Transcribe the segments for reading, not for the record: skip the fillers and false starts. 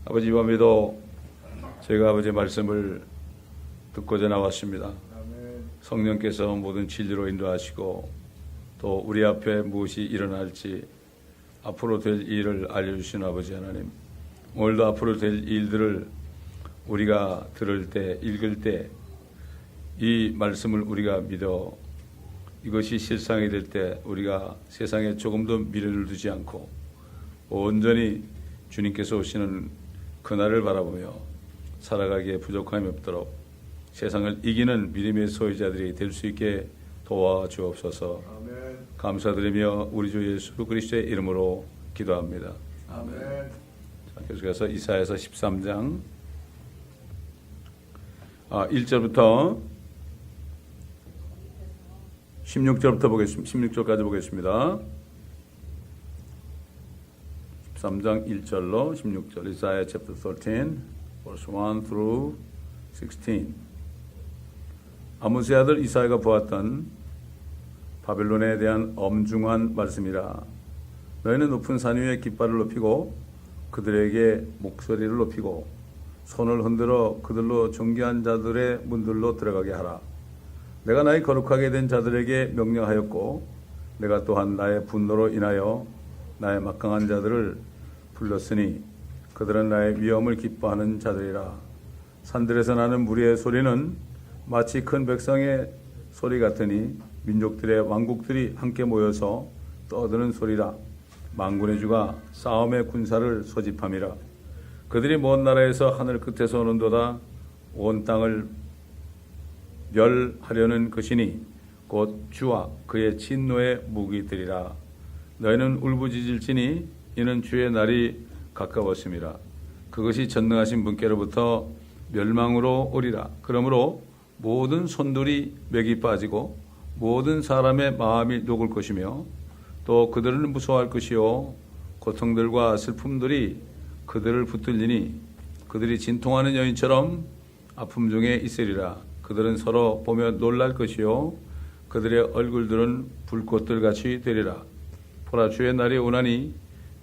아버지, 이 밤에도 저희가 아버지의 말씀을 듣고자 나왔습니다. 성령께서 모든 진리로 인도하시고 또 우리 앞에 무엇이 일어날지 앞으로 될 일을 알려주신 아버지 하나님, 오늘도 앞으로 될 일들을 우리가 들을 때, 읽을 때 이 말씀을 우리가 믿어 이것이 실상이 될 때 우리가 세상에 조금도 미련을 두지 않고 온전히 주님께서 오시는 그날을 바라보며 살아가기에 부족함이 없도록 세상을 이기는 믿음의 소유자들이 될 수 있게 도와주옵소서. 아멘. 감사드리며 우리 주 예수 그리스도의 이름으로 기도합니다. 아멘. 자, 계속해서 이사야서 13장 1절부터 16절부터 보겠습니다. 16절까지 보겠습니다. 13장 1절로 16절. 이사야 chapter 13 verse 1 through 16. 아모스의 아들 이사야가 보았던 바벨론에 대한 엄중한 말씀이라. 너희는 높은 산 위에 깃발을 높이고 그들에게 목소리를 높이고 손을 흔들어 그들로 존귀한 자들의 문들로 들어가게 하라. 내가 나의 거룩하게 된 자들에게 명령하였고 내가 또한 나의 분노로 인하여 나의 막강한 자들을 불렀으니 그들은 나의 위엄을 기뻐하는 자들이라. 산들에서 나는 무리의 소리는 마치 큰 백성의 소리 같으니 민족들의 왕국들이 함께 모여서 떠드는 소리라. 만군의 주가 싸움의 군사를 소집함이라. 그들이 먼 나라에서 하늘 끝에서 오는도다. 온 땅을 멸하려는 것이니 곧 주와 그의 진노의 무기들이라. 너희는 울부짖을지니 이는 주의 날이 가까웠음이라. 그것이 전능하신 분께로부터 멸망으로 오리라. 그러므로 모든 손들이 맥이 빠지고 모든 사람의 마음이 녹을 것이며 또 그들은 무서워할 것이요 고통들과 슬픔들이 그들을 붙들리니 그들이 진통하는 여인처럼 아픔 중에 있으리라. 그들은 서로 보며 놀랄 것이요 그들의 얼굴들은 불꽃들 같이 되리라. 보라, 주의 날이 오나니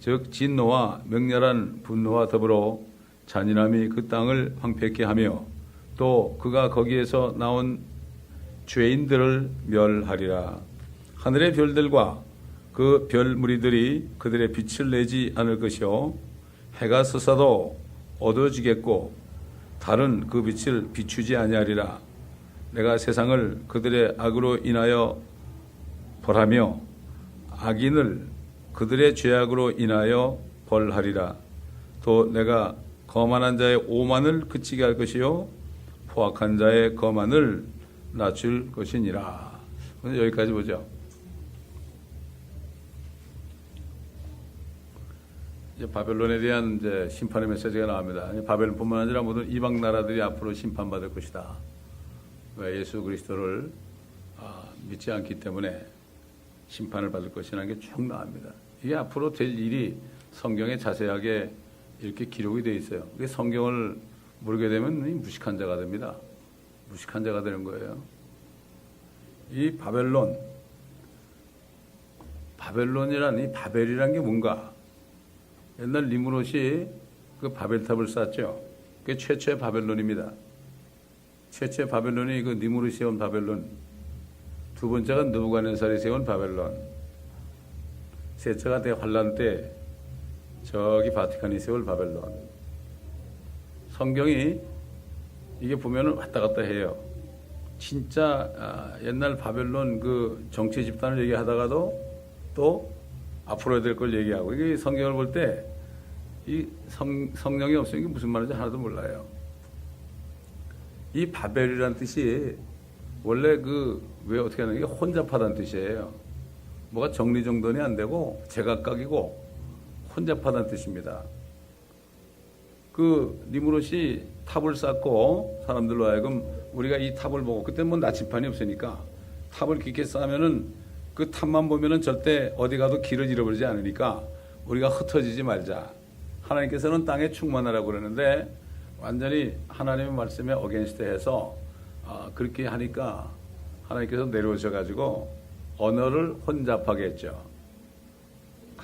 즉 진노와 맹렬한 분노와 더불어 잔인함이 그 땅을 황폐케 하며 또 그가 거기에서 나온 죄인들을 멸하리라. 하늘의 별들과 그 별 무리들이 그들의 빛을 내지 않을 것이요 해가 서서도 어두워지겠고 달은 그 빛을 비추지 아니하리라. 내가 세상을 그들의 악으로 인하여 벌하며 악인을 그들의 죄악으로 인하여 벌하리라. 또 내가 거만한 자의 오만을 그치게 할 것이요 포악한 자의 거만을 낮출 것이니라. 여기까지 보죠. 이제 바벨론에 대한 이제 심판의 메시지가 나옵니다. 바벨론뿐만 아니라 모든 이방 나라들이 앞으로 심판받을 것이다. 왜? 예수 그리스도를 믿지 않기 때문에 심판을 받을 것이라는 게 쭉 나옵니다. 이게 앞으로 될 일이 성경에 자세하게 이렇게 기록이 되어 있어요. 이게 성경을 모르게 되면 무식한 자가 됩니다. 무식한 자가 되는 거예요. 이 바벨론이란 이 바벨이란 게 뭔가? 옛날 니무롯이 그 바벨탑을 쌓았죠. 그게 최초의 바벨론입니다. 최초의 바벨론이 그 니무롯이 세운 바벨론. 두 번째가 느부갓네살이 세운 바벨론. 셋째가 대환란 때 저기 바티칸이 세울 바벨론. 성경이 이게 보면은 왔다 갔다 해요. 진짜 옛날 바벨론 그 정치 집단을 얘기하다가도 또 앞으로 해야 될 걸 얘기하고, 이게 성경을 볼 때 이 성령이 없으니까 무슨 말인지 하나도 몰라요. 이 바벨이라는 뜻이 원래 왜 어떻게 하는 게 혼잡하다는 뜻이에요. 뭐가 정리정돈이 안 되고 제각각이고 혼잡하다는 뜻입니다. 그 니무롯이 탑을 쌓고 사람들로 하여금 우리가 이 탑을 보고, 그때 뭐 나침판이 없으니까 탑을 깊게 쌓으면은 그 탑만 보면은 절대 어디 가도 길을 잃어버리지 않으니까 우리가 흩어지지 말자. 하나님께서는 땅에 충만하라고 그러는데 완전히 하나님의 말씀에 어게인스트해서 그렇게 하니까 하나님께서 내려오셔가지고 언어를 혼잡하게 했죠.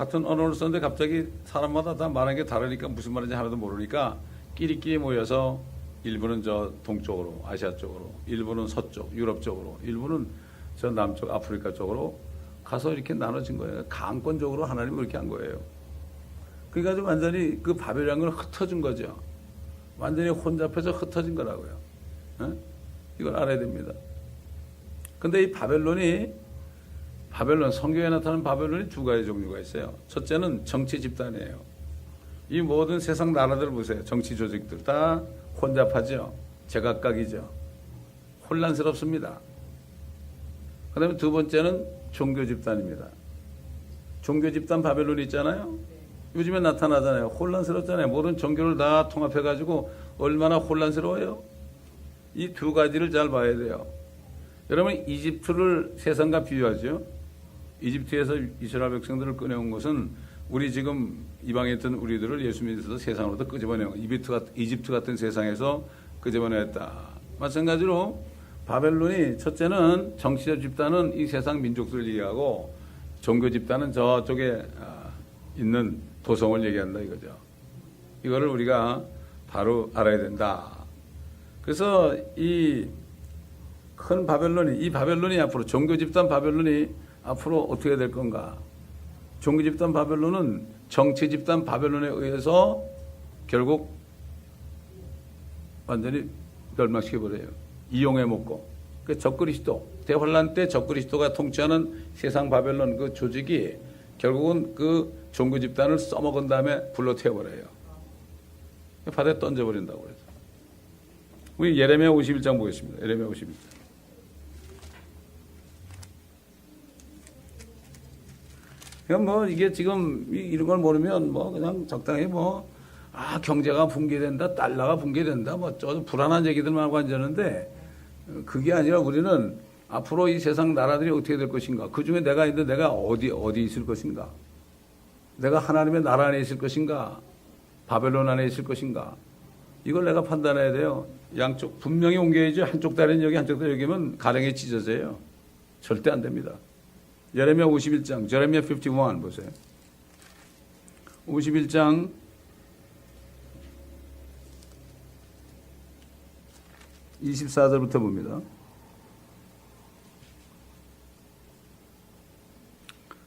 같은 언어를 썼는데 갑자기 사람마다 다 말하는 게 다르니까 무슨 말인지 하나도 모르니까 끼리끼리 모여서 일부는 저 동쪽으로 아시아 쪽으로, 일부는 서쪽 유럽 쪽으로, 일부는 저 남쪽 아프리카 쪽으로 가서 이렇게 나눠진 거예요. 강권적으로 하나님이 그렇게 한 거예요. 그러니까 완전히 그 바벨이라는 걸 흩어진 거죠. 완전히 혼잡해서 흩어진 거라고요. 에? 이걸 알아야 됩니다. 근데 이 바벨론, 성경에 나타나는 바벨론이 두 가지 종류가 있어요. 첫째는 정치 집단이에요. 이 모든 세상 나라들 보세요. 정치 조직들 다 혼잡하죠. 제각각이죠. 혼란스럽습니다. 그 다음에 두 번째는 종교 집단입니다. 종교 집단 바벨론이 있잖아요. 요즘에 나타나잖아요. 혼란스럽잖아요. 모든 종교를 다 통합해가지고 얼마나 혼란스러워요. 이 두 가지를 잘 봐야 돼요. 여러분, 이집트를 세상과 비유하죠. 이집트에서 이스라엘 백성들을 꺼내온 것은 우리 지금 이방에 있던 우리들을 예수 믿어서 세상으로부터 끄집어내고 이집트 같은 세상에서 끄집어냈다. 마찬가지로 바벨론이 첫째는 정치적 집단은 이 세상 민족들을 얘기하고 종교 집단은 저쪽에 있는 도성을 얘기한다 이거죠. 이거를 우리가 바로 알아야 된다. 그래서 이 큰 바벨론이 앞으로 종교 집단 바벨론이 앞으로 어떻게 될 건가? 종교 집단 바벨론은 정치 집단 바벨론에 의해서 결국 완전히 멸망시켜버려요. 이용해 먹고. 그 적그리스도, 대환란 때 적그리스도가 통치하는 세상 바벨론 그 조직이 결국은 그 종교 집단을 써먹은 다음에 불러 태워버려요. 바다에 던져버린다고 그래서. 우리 예레미야 51장 보겠습니다. 예레미야 51장. 그럼 뭐 이게 지금 이런 걸 모르면 뭐 그냥 적당히 경제가 붕괴된다, 달러가 붕괴된다, 저 불안한 얘기들만 하고 앉았는데 그게 아니라 우리는 앞으로 이 세상 나라들이 어떻게 될 것인가? 그 중에 내가 있는데 내가 어디 있을 것인가? 내가 하나님의 나라 안에 있을 것인가? 바벨론 안에 있을 것인가? 이걸 내가 판단해야 돼요. 양쪽 분명히 옮겨야죠. 한쪽 다리는 여기, 한쪽 다리는 여기면 가랭이 찢어져요. 절대 안 됩니다. 예레미야 51장, 예레미야 51 보세요. 51장 24절부터 봅니다.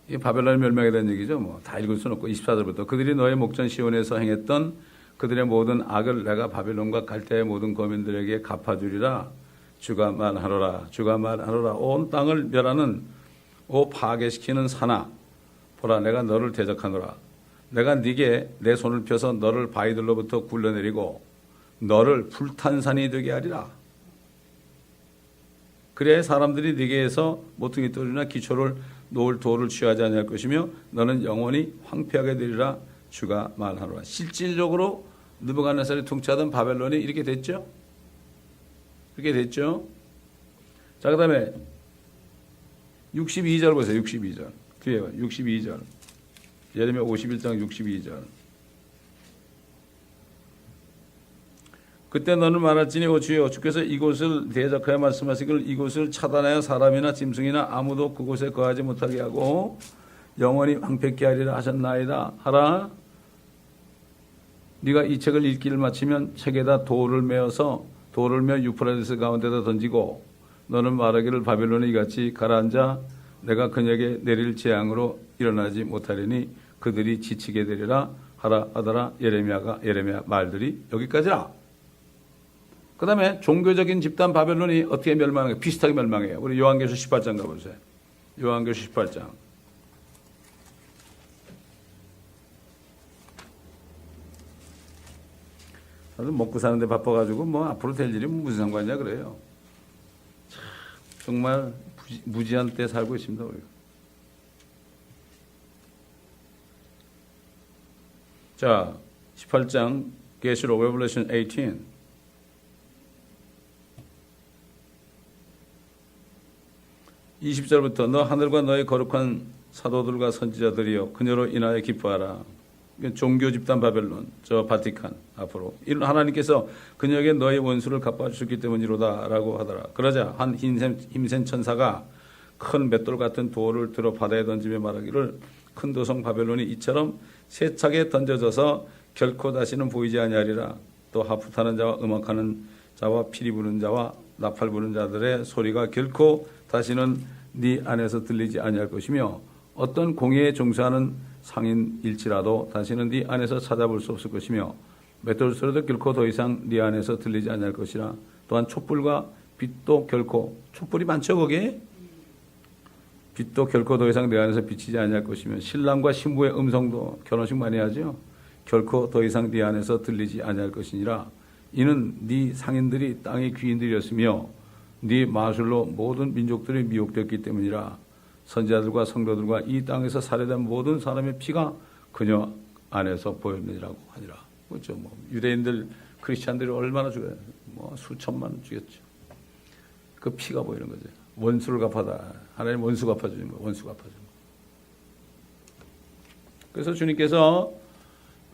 이 바벨론의 멸망에 대한 얘기죠. 다 읽을 수는 없고 24절부터 그들이 너의 목전 시온에서 행했던 그들의 모든 악을 내가 바벨론과 갈대의 모든 거민들에게 갚아주리라. 주가 말하노라. 주가 말하노라. 온 땅을 멸하는 파괴시키는 산아, 보라 내가 너를 대적하노라. 내가 네게 내 손을 펴서 너를 바위들로부터 굴러내리고 너를 불탄 산이 되게 하리라. 그래 사람들이 네게에서 모퉁이 돌이나 기초를 놓을 돌을 취하지 아니할 것이며 너는 영원히 황폐하게 되리라. 주가 말하노라. 실질적으로 느부갓네살이 통치하던 바벨론이 이렇게 됐죠. 이렇게 됐죠. 자, 그 다음에 62절 보세요. 62절. 뒤에 62절. 예레미야 51장 62절. 그때 너는 말할지니 오 주여 주께서 이곳을 대적하여 말씀하시기를 이곳을 차단하여 사람이나 짐승이나 아무도 그곳에 거하지 못하게 하고 영원히 황폐케 하리라 하셨나이다 하라. 네가 이 책을 읽기를 마치면 책에다 돌을 메어 유프라디스 가운데다 던지고 너는 말하기를 바벨론이 이같이 가라앉아 내가 그녀에게 내릴 재앙으로 일어나지 못하리니 그들이 지치게 되리라 하라 하더라. 예레미야 말들이 여기까지라. 그 다음에 종교적인 집단 바벨론이 어떻게 멸망해요? 비슷하게 멸망해요. 우리 요한계시록 18장 가보세요. 요한계시록 18장. 다들 먹고 사는데 바빠가지고 앞으로 될 일이 무슨 상관이냐 그래요. 참, 정말 무지한 때 살고 있습니다. 우리가. 자, 18장 계시록 Revelation 18. (20절부터) 너 하늘과 너의 거룩한 사도들과 선지자들이여 그녀로 인하여 기뻐하라. 종교 집단 바벨론, 저 바티칸 앞으로 하나님께서 그녀에게 너의 원수를 갚아주셨기 때문이로다 라고 하더라. 그러자 한 힘센 천사가 큰 맷돌 같은 돌을 들어 바다에 던지며 말하기를 큰 도성 바벨론이 이처럼 세차게 던져져서 결코 다시는 보이지 아니하리라. 또 하프 타는 자와 음악하는 자와 피리 부는 자와 나팔 부는 자들의 소리가 결코 다시는 네 안에서 들리지 아니할 것이며 어떤 공예에 종사하는 상인일지라도 다시는 네 안에서 찾아볼 수 없을 것이며 맷돌 소리도 결코 더 이상 네 안에서 들리지 아니할 것이라. 또한 촛불과 빛도 결코, 촛불이 많죠 거기에? 빛도 결코 더 이상 내 안에서 비치지 아니할 것이며 신랑과 신부의 음성도 결혼식 많이 하죠. 결코 더 이상 네 안에서 들리지 아니할 것이니라. 이는 네 상인들이 땅의 귀인들이었으며 네 마술로 모든 민족들이 미혹되었기 때문이라. 선지자들과 성도들과 이 땅에서 살해된 모든 사람의 피가 그녀 안에서 보였느니라고 하니라. 그렇죠. 뭐 유대인들 크리스찬들이 얼마나 죽어요. 뭐 수천만 죽였죠. 그 피가 보이는 거죠. 원수를 갚아다. 하나님 원수 갚아주는 거. 원수 갚아주는 거. 그래서 주님께서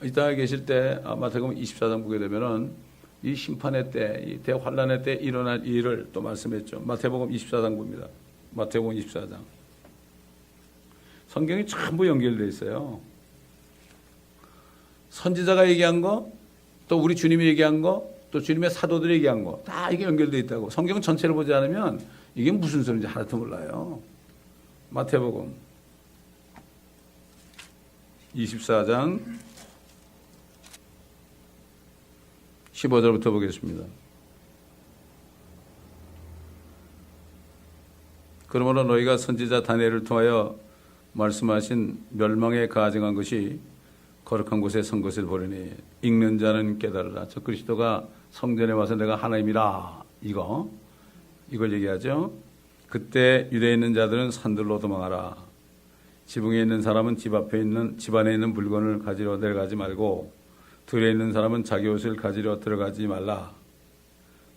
이 땅에 계실 때 마태복음 24장 보게 되면은 이 심판의 때, 이 대환란의 때 일어날 일을 또 말씀했죠. 마태복음 24장 봅니다. 마태복음 24장. 성경이 전부 연결되어 있어요. 선지자가 얘기한 거, 또 우리 주님이 얘기한 거, 또 주님의 사도들이 얘기한 거, 다 이게 연결되어 있다고. 성경 전체를 보지 않으면 이게 무슨 소리인지 하나도 몰라요. 마태복음 24장 15절부터 보겠습니다. 그러므로 너희가 선지자 다니엘을 통하여 말씀하신 멸망에 가증한 것이 거룩한 곳에 선 것을 보려니 읽는 자는 깨달으라. 저 그리스도가 성전에 와서 내가 하나님이라 이걸 얘기하죠. 그때 유대에 있는 자들은 산들로 도망하라. 지붕에 있는 사람은 집 안에 있는 물건을 가지러 내려가지 말고 들에 있는 사람은 자기 옷을 가지러 들어가지 말라.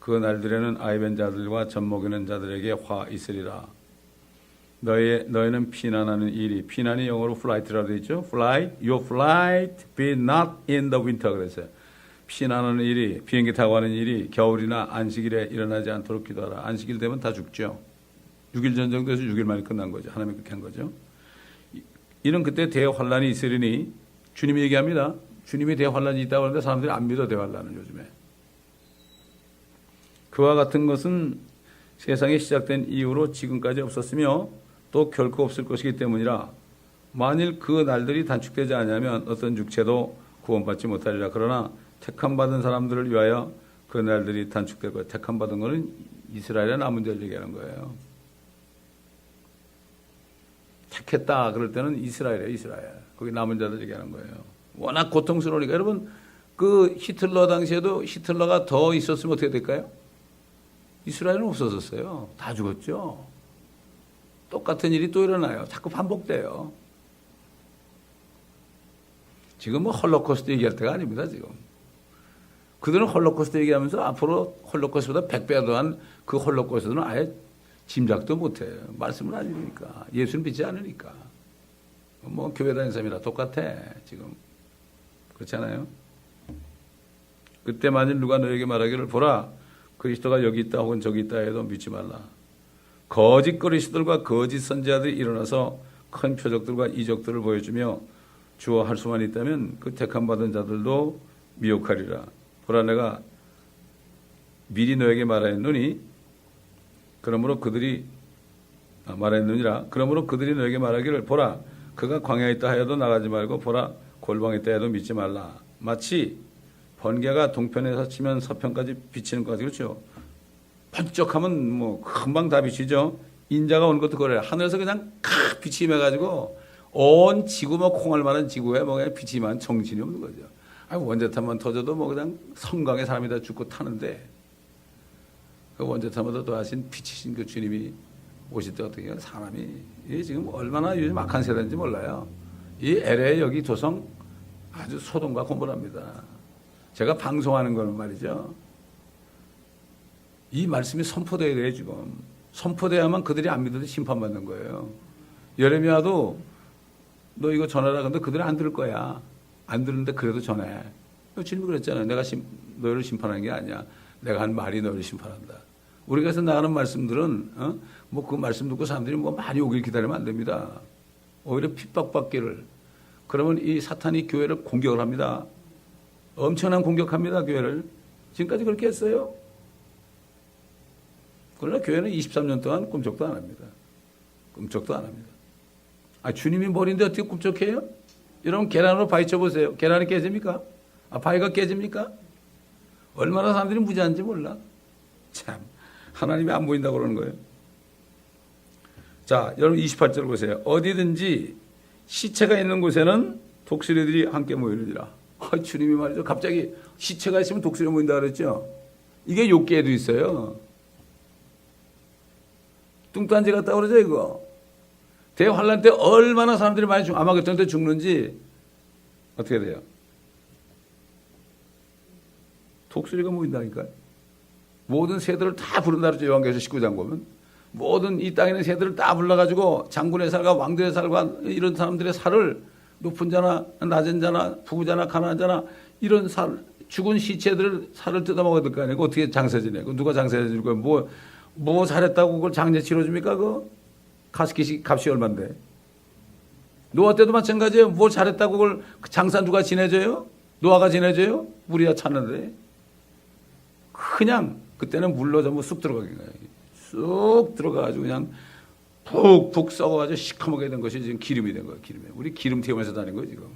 그 날들에는 아이벤 자들과 젖먹이는 자들에게 화 있으리라. 너희는 피난하는 일이, 피난이 영어로 flight라고 되어 있죠. flight, your flight be not in the winter 그랬어요. 피난하는 일이, 비행기 타고 가는 일이 겨울이나 안식일에 일어나지 않도록 기도하라. 안식일 되면 다 죽죠. 6일 전쟁돼서 6일 만에 끝난 거죠. 하나님이 그렇게 한 거죠. 이는 그때 대환란이 있으리니 주님이 얘기합니다. 주님이 대환란이 있다고 하는데 사람들이 안 믿어 대환란을 요즘에. 그와 같은 것은 세상이 시작된 이후로 지금까지 없었으며 또 결코 없을 것이기 때문이라. 만일 그 날들이 단축되지 않으면 어떤 육체도 구원받지 못하리라. 그러나 택함받은 사람들을 위하여 그 날들이 단축될 거예요. 택함받은 것은 이스라엘의 남은 자를 얘기하는 거예요. 택했다 그럴 때는 이스라엘이에요. 이스라엘. 거기 남은 자들 얘기하는 거예요. 워낙 고통스러우니까. 여러분 그 히틀러 당시에도 히틀러가 더 있었으면 어떻게 될까요? 이스라엘은 없어졌어요. 다 죽었죠. 똑같은 일이 또 일어나요. 자꾸 반복돼요. 지금 뭐 홀로코스트 얘기할 때가 아닙니다. 지금. 그들은 홀로코스트 얘기하면서 앞으로 홀로코스트보다 100배 더한 그 홀로코스트는 아예 짐작도 못해요. 말씀을 안 읽으니까. 예수는 믿지 않으니까. 뭐 교회 다니는 사람이라 똑같아. 지금. 그렇잖아요. 그때 만일 누가 너에게 말하기를 보라. 그리스도가 여기 있다 혹은 저기 있다 해도 믿지 말라. 거짓 그리스도들과 거짓 선지자들이 일어나서 큰 표적들과 이적들을 보여주며 주어 할 수만 있다면 그 택함받은 자들도 미혹하리라. 보라 내가 미리 너에게 말하였느니 그러므로 그들이 너에게 말하기를 보라 그가 광야에 있다 하여도 나가지 말고 보라 골방에 있다 해도 믿지 말라. 마치 번개가 동편에서 치면 서편까지 비치는 것 같아요. 그렇죠? 번쩍하면 뭐 금방 다 비치죠. 인자가 오는 것도 그래요. 하늘에서 그냥 칵 빛이 임해가지고 온 지구 뭐 콩알 만한 지구에 뭐 그냥 빛이 임한 정신이 없는 거죠. 원자탄만 터져도 뭐 그냥 성강에 사람이 다 죽고 타는데 그 원자탄마다 또 하신 빛이신 그 주님이 오실 때 어떻게 해요? 사람이 이게 지금 얼마나 요즘 악한 세대인지 몰라요. 이 LA 여기 도성 아주 소돔과 고모라입니다. 제가 방송하는 거는 말이죠. 이 말씀이 선포돼야 돼요, 지금. 선포돼야만 그들이 안 믿어도 심판받는 거예요. 예레미야도 너 이거 전하라 근데 그들은 안 들을 거야. 안 들는데 그래도 전해. 주님이 그랬잖아요. 내가 너희를 심판하는 게 아니야. 내가 한 말이 너희를 심판한다. 우리가 해서 나가는 말씀들은 뭐 그 말씀 듣고 사람들이 뭐 많이 오길 기다리면 안 됩니다. 오히려 핍박받기를. 그러면 이 사탄이 교회를 공격을 합니다. 엄청난 공격합니다, 교회를. 지금까지 그렇게 했어요. 그러나 교회는 23년 동안 꿈쩍도 안 합니다. 꿈쩍도 안 합니다. 주님이 머리인데 어떻게 꿈쩍해요? 여러분 계란으로 바위 쳐보세요. 계란이 깨집니까? 바위가 깨집니까? 얼마나 사람들이 무지한지 몰라. 참, 하나님이 안 보인다고 그러는 거예요. 자, 여러분 28절 보세요. 어디든지 시체가 있는 곳에는 독수리들이 함께 모이느니라. 주님이 말이죠. 갑자기 시체가 있으면 독수리 모인다 그랬죠. 이게 욥기에도 있어요. 뚱딴지 같다 그러죠, 이거. 대환란 때 얼마나 사람들이 많이 아마겟돈 때 죽는지 어떻게 돼요? 독수리가 모인다니까요. 모든 새들을 다 부른다 그러죠. 요한계시록 19장 보면. 모든 이 땅에 있는 새들을 다 불러가지고 장군의 살과 왕들의 살과 이런 사람들의 살을 높은 자나 낮은 자나 부자나 가난한 자나 이런 살, 죽은 시체들을 살을 뜯어먹어야 될 거 아니에요. 어떻게 장사 지내고 누가 장사 지낼 거예요? 뭐 잘했다고 그걸 장례 치러줍니까? 그 가스켓이 값이 얼만데. 노아 때도 마찬가지예요. 뭐 잘했다고 그걸 장사 누가 지내줘요? 노아가 지내줘요? 우리야 찾는데. 그냥 그때는 물로 전부 쑥 들어가는 거예요. 쑥 들어가가지고 그냥 푹푹 썩어가지고 시커멓게 된 것이 지금 기름이 된 거예요. 기름이. 우리 기름 태우면서 다니는 거예요 지금.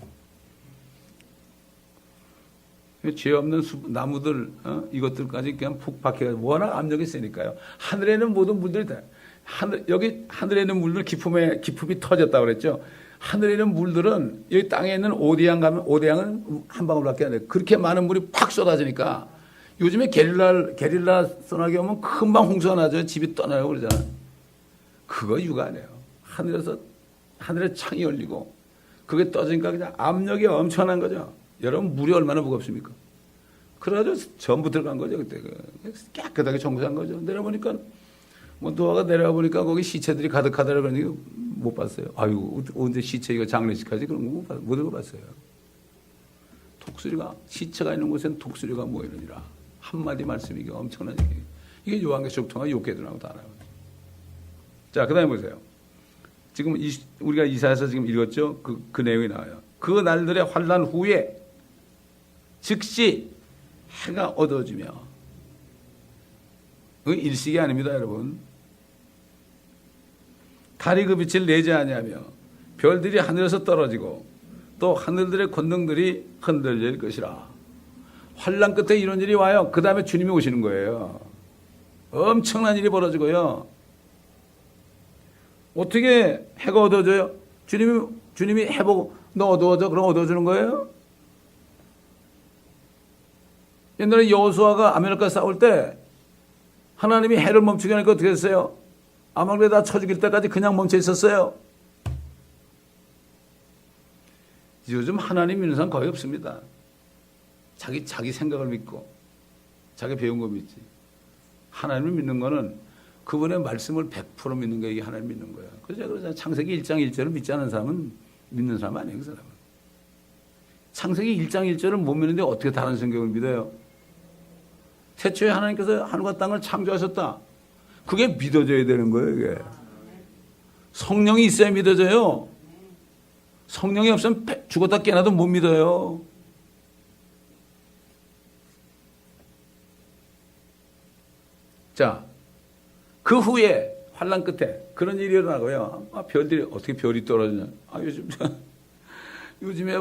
죄 없는 나무들 이것들까지 그냥 푹 박혀가지고 워낙 압력이 세니까요. 하늘에 있는 모든 물들이 다 여기 하늘에 있는 물들 기품이 터졌다고 그랬죠. 하늘에 있는 물들은 여기 땅에 있는 오대양 가면 오대양은 한 방울밖에 안 돼요. 그렇게 많은 물이 팍 쏟아지니까 요즘에 게릴라 소나기 오면 금방 홍수가 나죠. 집이 떠나요 그러잖아요. 그거 유가네요. 하늘에 창이 열리고 그게 떠지니까 그냥 압력이 엄청난 거죠. 여러분 물이 얼마나 무겁습니까? 그래가지고 전부 들어간 거죠 그때. 깨끗하게 청소한 거죠. 내려보니까 뭐 노아가 내려와 보니까 거기 시체들이 가득하다고 그러니까 못 봤어요. 아유 언제 시체 이거 장례식하지 그런 거 못 읽어봤어요. 독수리가 시체가 있는 곳에는 독수리가 모이느니라. 한마디 말씀이 이게 엄청난 얘기예요. 이게 요한계시록 통한 욥기에도 나오고 다 나와요. 자, 그 다음에 보세요. 지금 우리가 이사야서 지금 읽었죠? 그 내용이 나와요. 그 날들의 환난 후에 즉시 해가 어두워지며, 일식이 아닙니다, 여러분. 달이 그 빛을 내지 아니하며 별들이 하늘에서 떨어지고 또 하늘들의 권능들이 흔들릴 것이라. 환난 끝에 이런 일이 와요. 그 다음에 주님이 오시는 거예요. 엄청난 일이 벌어지고요. 어떻게 해가 어두워져요? 주님이 해보고 너 어두워져? 그럼 어두워지는 거예요? 옛날에 여호수아가 아말렉과 싸울 때 하나님이 해를 멈추게 하니까 어떻게 했어요? 아말렉 다 쳐 죽일 때까지 그냥 멈춰 있었어요. 요즘 하나님 믿는 사람 거의 없습니다. 자기 생각을 믿고 자기 배운 거 믿지. 하나님을 믿는 거는 그분의 말씀을 100% 믿는 게 이게 하나님 믿는 거야. 그래서 제가 창세기 1장 1절을 믿지 않은 사람은 믿는 사람 아니에요. 그 사람은. 창세기 1장 1절을 못 믿는데 어떻게 다른 성경을 믿어요? 태초에 하나님께서 하늘과 땅을 창조하셨다. 그게 믿어져야 되는 거예요. 이게. 성령이 있어야 믿어져요. 성령이 없으면 죽었다 깨어나도 못 믿어요. 자, 그 후에 환난 끝에 그런 일이 일어나고요. 별들이 어떻게 별이 떨어지냐? 요즘에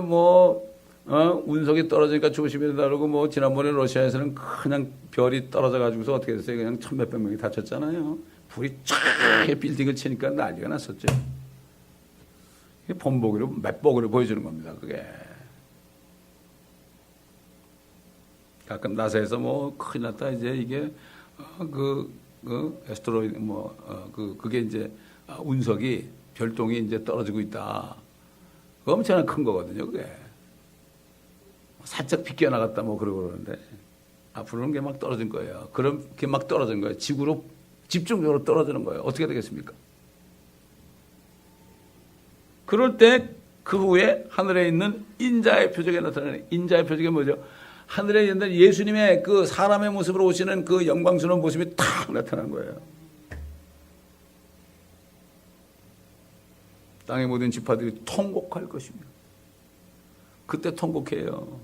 운석이 떨어지니까 조심해야 된다고 뭐 지난번에 러시아에서는 그냥 별이 떨어져 가지고서 어떻게 됐어요? 그냥 천몇백 명이 다쳤잖아요. 불이 쫙 빌딩을 치니까 난리가 났었죠. 이게 본보기로 맷보기로 보여주는 겁니다. 그게. 가끔 나사에서 큰일 났다 이제 이게 에스트로이드 그게 이제 운석이 별똥이 이제 떨어지고 있다. 엄청나게 큰 거거든요. 그게 살짝 비껴 나갔다 그러고 그러는데 앞으로는 게 막 떨어진 거예요. 그럼 게 막 떨어진 거예요. 지구로 집중적으로 떨어지는 거예요. 어떻게 되겠습니까? 그럴 때 그 후에 하늘에 있는 인자의 표적에 나타나는 인자의 표적이 뭐죠? 하늘에 있는 예수님의 그 사람의 모습으로 오시는 그 영광스러운 모습이 탁 나타난 거예요. 땅의 모든 지파들이 통곡할 것입니다. 그때 통곡해요.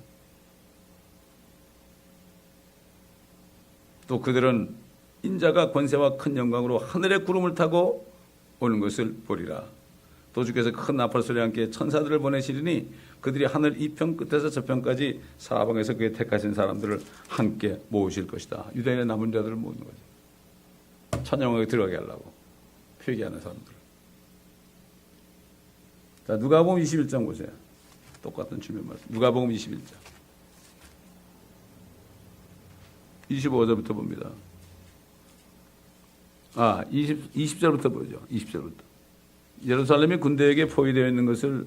또 그들은 인자가 권세와 큰 영광으로 하늘의 구름을 타고 오는 것을 보리라. 또 주께서 큰 나팔 소리와 함께 천사들을 보내시리니 그들이 하늘 이편 끝에서 저편까지 사방에서 그의 택하신 사람들을 함께 모으실 것이다. 유대인의 남은 자들을 모으는 거죠. 천영하게 들어가게 하려고 회개하는 사람들. 자, 누가복음 21장 보세요. 똑같은 주님 말씀. 누가복음 21장 25절부터 봅니다. 20절부터 보죠. 20절부터. 예루살렘이 군대에게 포위되어 있는 것을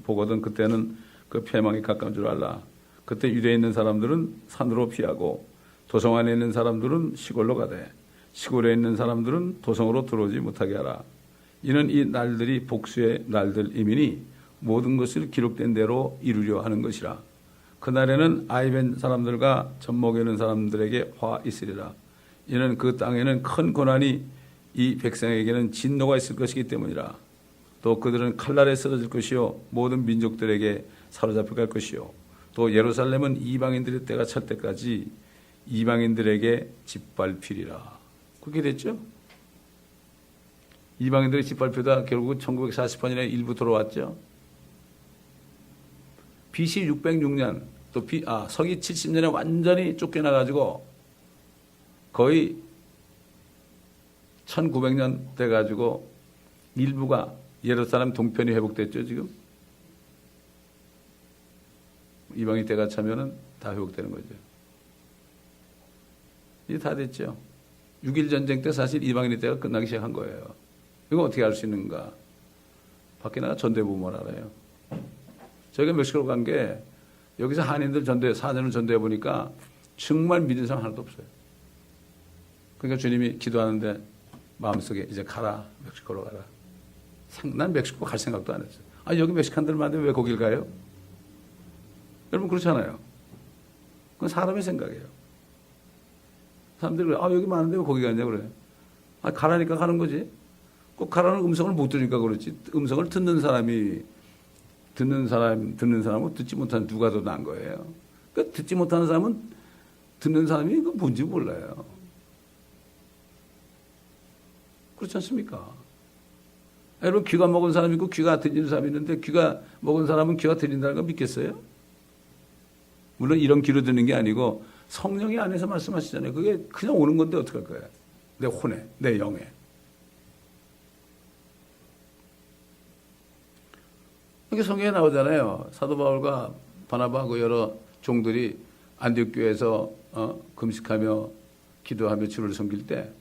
보거든 그때는 그 패망이 가까운 줄 알라. 그때 유대에 있는 사람들은 산으로 피하고 도성 안에 있는 사람들은 시골로 가되 시골에 있는 사람들은 도성으로 들어오지 못하게 하라. 이는 이 날들이 복수의 날들이미니 모든 것을 기록된 대로 이루려 하는 것이라. 그날에는 아이벤 사람들과 젖먹이는 사람들에게 화 있으리라. 이는 그 땅에는 큰 고난이 이 백성에게는 진노가 있을 것이기 때문이라. 또 그들은 칼날에 쓰러질 것이요 모든 민족들에게 사로잡혀 갈 것이요 또 예루살렘은 이방인들의 때가 찰 때까지 이방인들에게 짓밟히리라. 그렇게 됐죠? 이방인들이 짓밟히다 결국 1940년에 일부 돌아왔죠. BC 606년 또 서기 70년에 완전히 쫓겨나가지고 거의 1900년 돼가지고 일부가 예루살렘 동편이 회복됐죠. 지금 이방인 때가 차면은 다 회복되는 거죠. 이게 다 됐죠. 6.1 전쟁 때 사실 이방인의 때가 끝나기 시작한 거예요. 이거 어떻게 알 수 있는가? 밖에 나가 전도해 보면 알아요. 저희가 멕시코로 간 게 여기서 한인들 4년을 전도해 보니까 정말 믿는 사람 하나도 없어요. 그러니까 주님이 기도하는데 마음속에 이제 가라, 멕시코로 가라. 난 멕시코 갈 생각도 안 했어요. 여기 멕시칸들 많은데 왜 거길 가요? 여러분 그렇잖아요. 그건 사람의 생각이에요. 사람들이 그래, 여기 많은데 왜 거기 가냐 그래. 가라니까 가는 거지. 꼭 가라는 음성을 못 들으니까 그렇지. 음성을 듣는 사람은 듣지 못하는 누가 더 나은 거예요. 그러니까 듣지 못하는 사람은 듣는 사람이 그 뭔지 몰라요. 그렇지 않습니까? 여러분 귀가 먹은 사람이 있고 귀가 들리는 사람이 있는데 귀가 먹은 사람은 귀가 들린다는 거 믿겠어요? 물론 이런 귀로 듣는 게 아니고 성령이 안에서 말씀하시잖아요. 그게 그냥 오는 건데 어떡할 거예요? 내 혼에, 내 영에. 이게 성경에 나오잖아요. 사도 바울과 바나바하고 여러 종들이 안디옥 교회에서 금식하며 기도하며 주를 섬길 때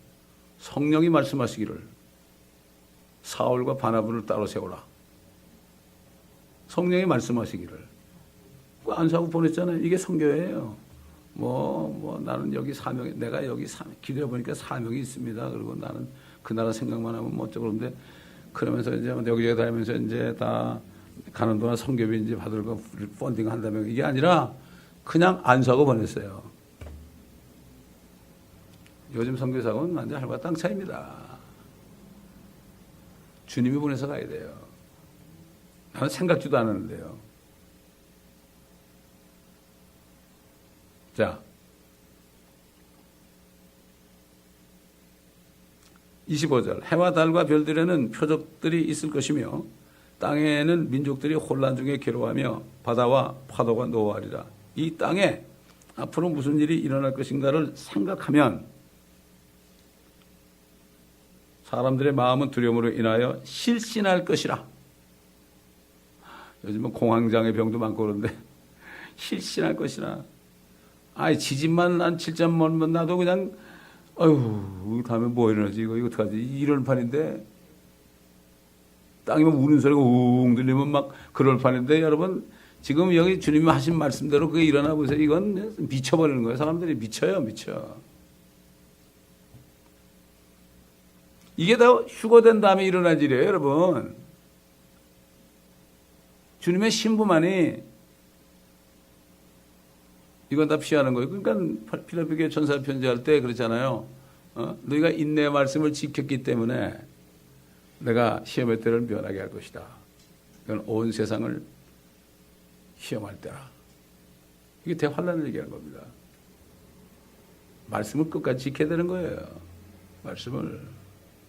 성령이 말씀하시기를 사울과 바나바를 따로 세우라. 성령이 말씀하시기를. 안수하고 보냈잖아요. 이게 선교예요. 나는 여기 내가 여기 기도해 보니까 사명이 있습니다. 그리고 나는 그 나라 생각만 하면 어쩌고 그러는데 그러면서 이제 여기저기 다니면서 이제 다 가는 동안 선교비 이제 받을 거 펀딩 한다면 이게 아니라 그냥 안수하고 보냈어요. 요즘 선교사고는 완전 하늘과 땅 차이입니다. 주님이 보내서 가야 돼요. 나는 생각지도 않았는데요. 자, 25절. 해와 달과 별들에는 표적들이 있을 것이며 땅에는 민족들이 혼란 중에 괴로워하며 바다와 파도가 노하리라. 이 땅에 앞으로 무슨 일이 일어날 것인가를 생각하면 사람들의 마음은 두려움으로 인하여 실신할 것이라. 요즘은 공황장애 병도 많고 그런데 실신할 것이라. 지진만 한 7점 멀면 나도 그냥 다음에 뭐 일어나지 이거 어떡하지 이런 판인데 땅이 막 우는 소리가 웅 들리면 막 그럴 판인데 여러분 지금 여기 주님이 하신 말씀대로 그게 일어나 보세요. 이건 미쳐버리는 거예요. 사람들이 미쳐요. 이게 다 휴거된 다음에 일어날 일이에요, 여러분. 주님의 신부만이 이건 다 피하는 거예요. 그러니까 필리핀 전서 편지할 때 그렇잖아요. 너희가 인내의 말씀을 지켰기 때문에 내가 시험의 때를 면하게 할 것이다. 이건 온 세상을 시험할 때라. 이게 대환란을 얘기하는 겁니다. 말씀을 끝까지 지켜야 되는 거예요.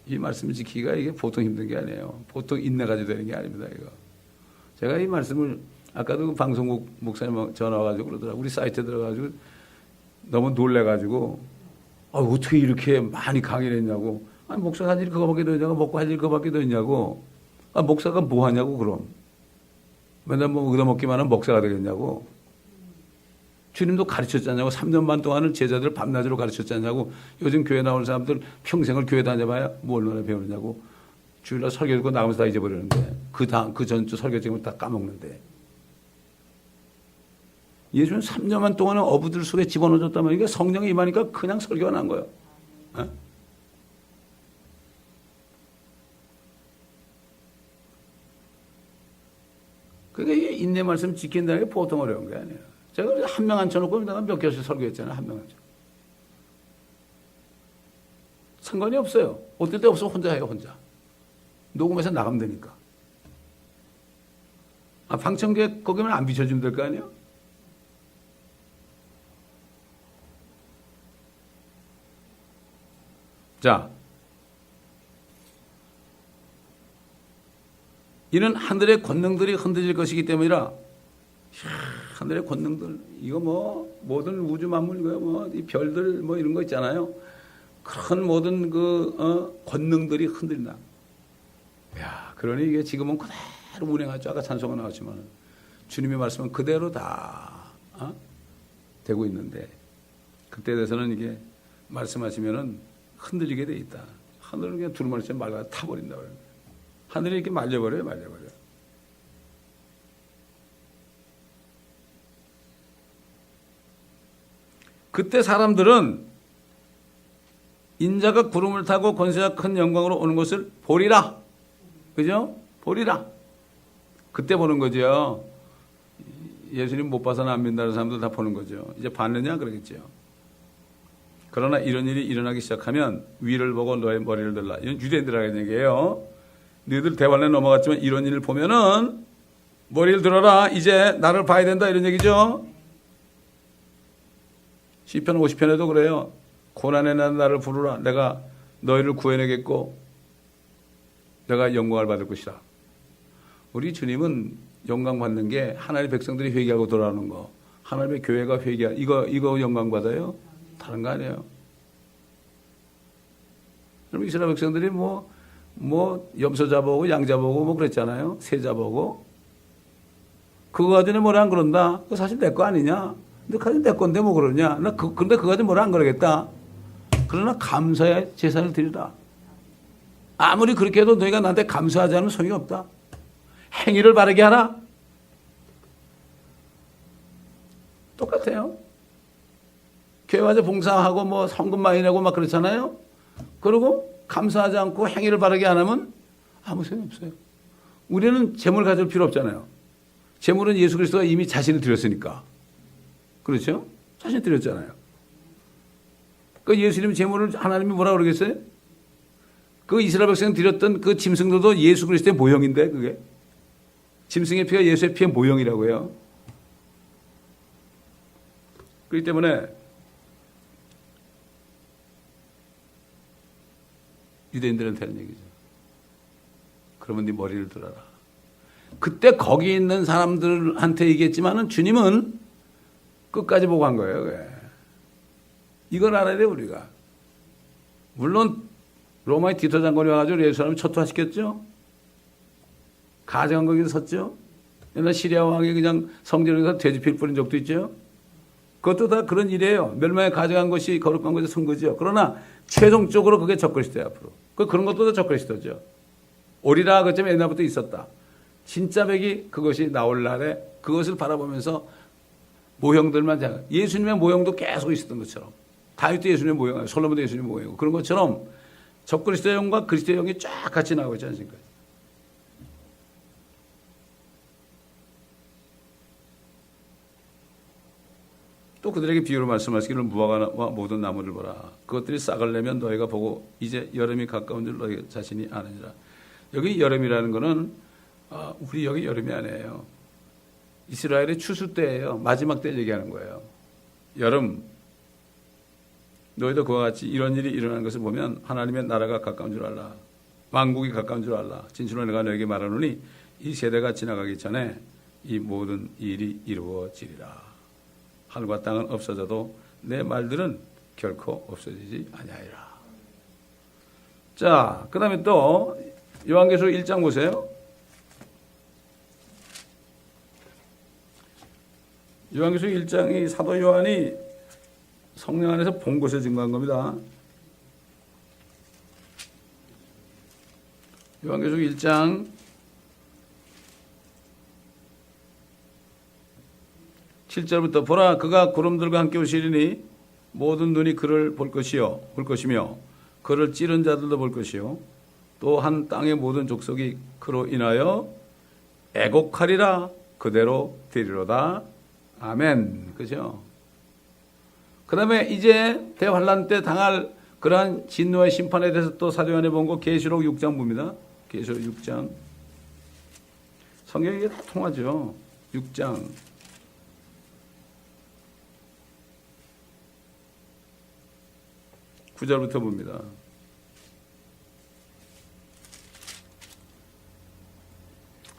이 말씀을 지키기가 이게 보통 힘든 게 아니에요. 보통 인내 가지고 되는 게 아닙니다, 이거. 제가 이 말씀을, 아까도 그 방송국 목사님 전화 와가지고 그러더라고요. 우리 사이트에 들어가가지고 너무 놀래가지고, 어떻게 이렇게 많이 강의를 했냐고. 아니, 목사가 할 일이 그거밖에 더 있냐고, 먹고 할 일이 그거밖에 더 있냐고. 목사가 뭐 하냐고, 그럼. 맨날 뭐 얻어먹기만 하면 목사가 되겠냐고. 주님도 가르쳤잖냐고. 3년 반 동안은 제자들 밤낮으로 가르쳤잖냐고. 요즘 교회 나오는 사람들 평생을 교회 다녀봐야 뭐 얼마나 배우느냐고. 주일날 설교 듣고 나가면서 다 잊어버리는데. 그 전주 설교 지금은 다 까먹는데. 예수는 3년만 동안은 어부들 속에 집어넣어줬단 말이니까 성령이 임하니까 그냥 설교가 난 거예요. 어? 그러니까 인내 말씀 지킨다는 게 보통 어려운 게 아니에요. 제가 한 명 앉혀놓고 내가 몇 개씩 설교했잖아요. 한 명 앉혀. 상관이 없어요. 어떨 때 없으면 혼자 해요, 혼자. 녹음해서 나가면 되니까. 방청객 거기만 안 비춰주면 될 거 아니에요? 자, 이는 하늘의 권능들이 흔들릴 것이기 때문이라. 하늘의 권능들, 이거 뭐 모든 우주 만물, 이거 뭐 이 별들 뭐 이런 거 있잖아요. 그런 모든 권능들이 흔들린다. 야, 그러니 이게 지금은 그대로 운행하죠. 아까 찬송가 나왔지만 주님의 말씀은 그대로 다 되고 있는데 그때에 대해서는 이게 말씀하시면은 흔들리게 돼 있다. 하늘은 그냥 두루마리 처럼 말라 타버린다. 하늘이 이렇게 말려버려요. 그때 사람들은 인자가 구름을 타고 권세가 큰 영광으로 오는 것을 보리라. 그죠? 보리라. 그때 보는 거죠. 예수님 못 봐서는 안 믿는다는 사람들 다 보는 거죠. 이제 봤느냐? 그러겠죠. 그러나 이런 일이 일어나기 시작하면 위를 보고 너의 머리를 들라. 이건 유대인들 하는 얘기예요. 너희들 대환란에 넘어갔지만 이런 일을 보면은 머리를 들어라. 이제 나를 봐야 된다. 이런 얘기죠. 시편 50편에도 그래요. 고난의 날 나를 부르라. 내가 너희를 구해내겠고 내가 영광을 받을 것이다. 우리 주님은 영광 받는 게 하나님의 백성들이 회개하고 돌아오는 거. 하나님의 교회가 회개하 이거 영광 받아요? 다른 거 아니에요. 여러분 이스라엘 백성들이 뭐 염소 잡아오고 양 잡아오고 뭐 그랬잖아요. 새 잡아오고. 그거 가지고 뭐라 안 그런다. 그거 사실 내 거 아니냐. 근데 가지고 내 건데 뭐 그러냐. 근데 그거 가지고 뭐라 안 그러겠다. 그러나 감사의 제사를 드리라. 아무리 그렇게 해도 너희가 나한테 감사하지 않으면 소용이 없다. 행위를 바르게 하라. 똑같아요. 교회 와서 봉사하고 뭐 성금 많이 내고 막 그렇잖아요. 그리고 감사하지 않고 행위를 바르게 안 하면 아무 소용이 없어요. 우리는 재물 가질 필요 없잖아요. 재물은 예수 그리스도가 이미 자신을 드렸으니까. 그렇죠? 자신 드렸잖아요. 그 예수님 재물을 하나님이 뭐라 그러겠어요? 그 이스라엘 백성 드렸던 그 짐승들도 예수 그리스도의 모형인데 그게. 짐승의 피가 예수의 피의 모형이라고 해요. 그렇기 때문에 유대인들한테 하는 얘기죠. 그러면 네 머리를 들어라. 그때 거기 있는 사람들한테 얘기했지만은 주님은 끝까지 보고 한 거예요. 그게. 이걸 알아야 돼요, 우리가. 물론 로마의 디토 장군이 와가지고 예루살렘을 초토화시켰죠. 가정한 거기서 섰죠. 옛날 시리아 왕이 그냥 성전에서 돼지피를 뿌린 적도 있죠. 그것도 다 그런 일이에요. 멸망에 가져간 것이 거룩한 것에 선 거죠. 그러나 최종적으로 그게 적그리스도예요, 앞으로. 그런 것도 다 적그리스도죠. 오리라 그쯤 옛날부터 있었다. 진짜 백이 그것이 나올 날에 그것을 바라보면서 모형들만 잘 예수님의 모형도 계속 있었던 것처럼 다윗도 예수님의 모형, 솔로몬도 예수님의 모형 그런 것처럼 적그리스도의 영과 그리스도의 영이 쫙 같이 나오고 있지 않습니까? 또 그들에게 비유로 말씀하시기를 무화과와 모든 나무를 보라. 그것들이 싹을 내면 너희가 보고 이제 여름이 가까운 줄 너희 자신이 아느니라. 여기 여름이라는 거는 우리 여기 여름이 아니에요. 이스라엘의 추수 때예요. 마지막 때를 얘기하는 거예요. 여름. 너희도 그와 같이 이런 일이 일어나는 것을 보면 하나님의 나라가 가까운 줄 알라. 왕국이 가까운 줄 알라. 진실로 내가 너에게 말하노니 이 세대가 지나가기 전에 이 모든 일이 이루어지리라. 하늘과 땅은 없어져도 내 말들은 결코 없어지지 아니하리라. 자, 그 다음에 또 요한계시록 1장 보세요. 요한계시록 1장이 사도 요한이 성령 안에서 본 것을 증거한 겁니다. 요한계시록 1장 7절부터 보라 그가 구름들과 함께 오시리니 모든 눈이 그를 볼 것이며 그를 찌른 자들도 볼 것이요 또 한 땅의 모든 족속이 그로 인하여 애곡하리라. 그대로 되리로다. 아멘. 그죠? 그 다음에 이제 대환란 때 당할 그러한 진노의 심판에 대해서 또 사도 요한이 본 거 계시록 6장 봅니다. 계시록 6장. 성경이 이게 다 통하죠. 6장. 9절부터 봅니다.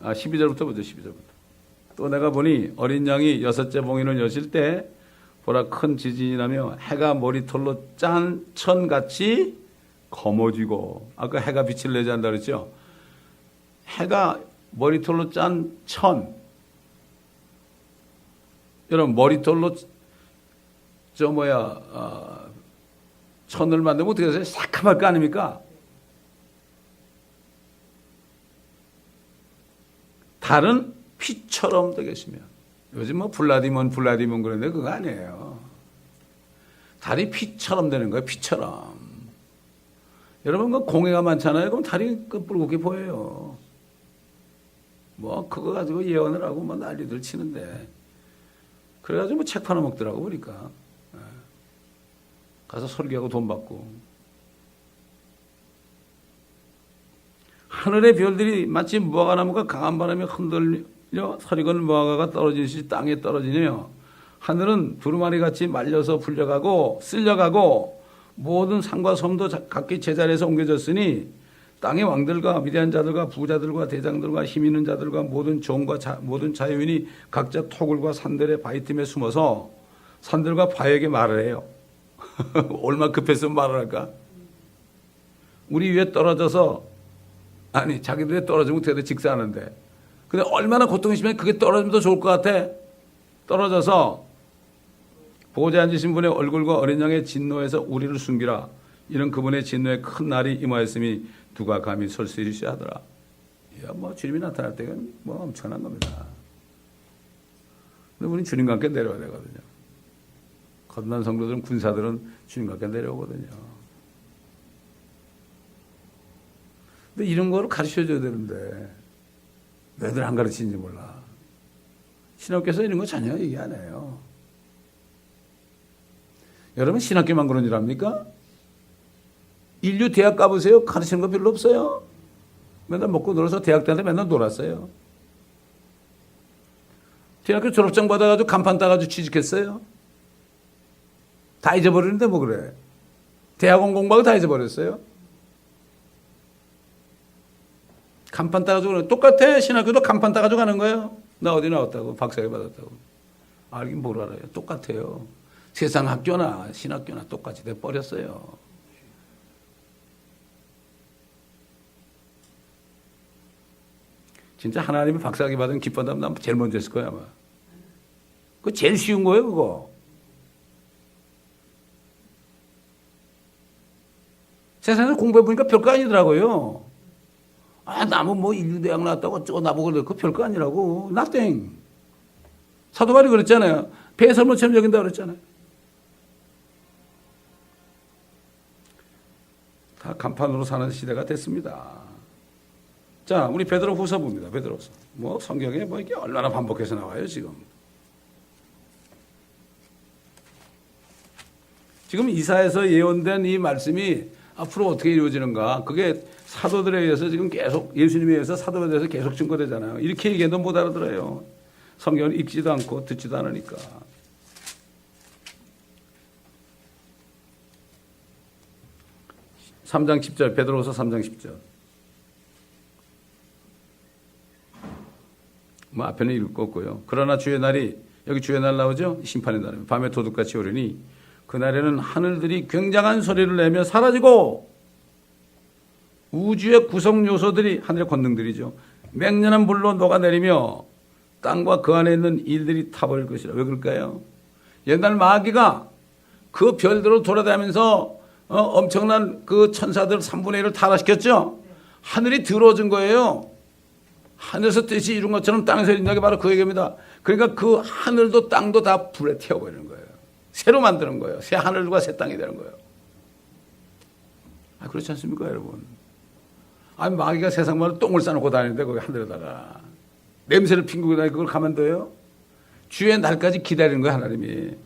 아, 12절부터 보죠. 12절부터. 또 내가 보니 어린 양이 여섯째 봉인을 여실 때 보라 큰 지진이 나며 해가 머리털로 짠 천같이 검어지고, 아까 해가 빛을 내지 않는다 그랬죠. 해가 머리털로 짠 천. 여러분 머리털로 천을 만들면 어떻게 하세요? 새카말 거 아닙니까? 달은 피처럼 되겠으며, 요즘 뭐 블라디몬 그런데 그거 아니에요. 달이 피처럼 되는 거예요. 피처럼. 여러분 그 공해가 많잖아요. 그럼 달이 뿔겋게 보여요. 뭐 그거 가지고 예언을 하고 뭐 난리들 치는데, 그래가지고 뭐 책 팔아먹더라고 보니까. 가서 설교하고 돈 받고. 하늘의 별들이 마치 무화과나무가 강한 바람에 흔들려 서리건 무화과가 떨어지듯이 땅에 떨어지며, 하늘은 두루마리같이 말려서 불려가고 쓸려가고 모든 산과 섬도 각기 제자리에서 옮겨졌으니 땅의 왕들과 위대한 자들과 부자들과 대장들과 힘 있는 자들과 모든 종과 모든 자유인이 각자 토굴과 산들의 바위 틈에 숨어서 산들과 바위에게 말을 해요. 얼마나 급했으면 말을 할까? 우리 위에 떨어져서, 아니 자기들이 떨어지면 어떻게 돼? 직사하는데. 근데 얼마나 고통이 심해. 그게 떨어지면 더 좋을 것 같아. 떨어져서 보호자에 앉으신 분의 얼굴과 어린 양의 진노에서 우리를 숨기라. 이런 그분의 진노에 큰 날이 임하였으니 누가 감히 설 수 있으랴 하더라. 야, 뭐 주님이 나타날 때가 뭐 엄청난 겁니다. 근데 우리는 주님과 함께 내려와야 되거든요. 거듭난 성도들은, 군사들은 주님과 함께 내려오거든요. 근데 이런 거를 가르쳐줘야 되는데 왜들 안 가르치는지 몰라. 신학교에서 이런 거 전혀 얘기 안 해요. 여러분 신학교만 그런 줄 압니까? 인류 대학 가보세요. 가르치는 거 별로 없어요. 맨날 먹고 놀아서 대학 때한테 맨날 놀았어요. 대학교 졸업장 받아가지고 간판 따가지고 취직했어요. 다 잊어버리는데 뭐 그래. 대학원 공부하고 다 잊어버렸어요. 간판 따가지고 그래. 똑같아. 신학교도 간판 따가지고 가는 거예요. 나 어디 나왔다고, 박사학위 받았다고. 알긴 뭘 알아요. 똑같아요. 세상 학교나 신학교나 똑같이 돼버렸어요. 진짜 하나님이 박사학위 받은 기뻐하면 난 제일 먼저 했을 거야 아마. 그거 제일 쉬운 거예요 그거. 세상에서 공부해보니까 별거 아니더라고요. 아, 나는 뭐 인류대학 나왔다고 어쩌고 나보고 그래. 그거 별거 아니라고. nothing. 사도 바울이 그랬잖아요. 배설물처럼 여긴다 그랬잖아요. 다 간판으로 사는 시대가 됐습니다. 자, 우리 베드로 후서 봅니다. 베드로서. 뭐 성경에 뭐 이게 얼마나 반복해서 나와요 지금. 지금 이사에서 예언된 이 말씀이 앞으로 어떻게 이루어지는가. 그게 사도들에 의해서 지금 계속 예수님에 의해서 사도에 대해서 계속 증거되잖아요. 이렇게 얘기해도 못 알아들어요. 성경을 읽지도 않고 듣지도 않으니까. (3장 10절) 베드로후서 3장 10절. 뭐 앞에는 읽을 거 없고요. 그러나 주의 날이, 여기 주의 날 나오죠? 심판의 날입니다. 밤에 도둑같이 오르니 그날에는 하늘들이 굉장한 소리를 내며 사라지고 우주의 구성 요소들이, 하늘의 권능들이죠, 맹렬한 불로 녹아내리며 땅과 그 안에 있는 일들이 타버릴 것이라. 왜 그럴까요? 옛날 마귀가 그 별대로 돌아다니면서 엄청난 그 천사들 3분의 1을 타락시켰죠. 하늘이 더러워진 거예요. 하늘에서 뜻이 이룬 것처럼 땅에서 이룬 게 바로 그 얘기입니다. 그러니까 그 하늘도 땅도 다 불에 태워버리는 거예요. 새로 만드는 거예요. 새 하늘과 새 땅이 되는 거예요. 그렇지 않습니까, 여러분? 아니, 마귀가 세상만으로 똥을 싸놓고 다니는데 거기 하늘에다가 냄새를 핑구고 다니고 그걸 가만둬요? 주의 날까지 기다리는 거예요, 하나님이.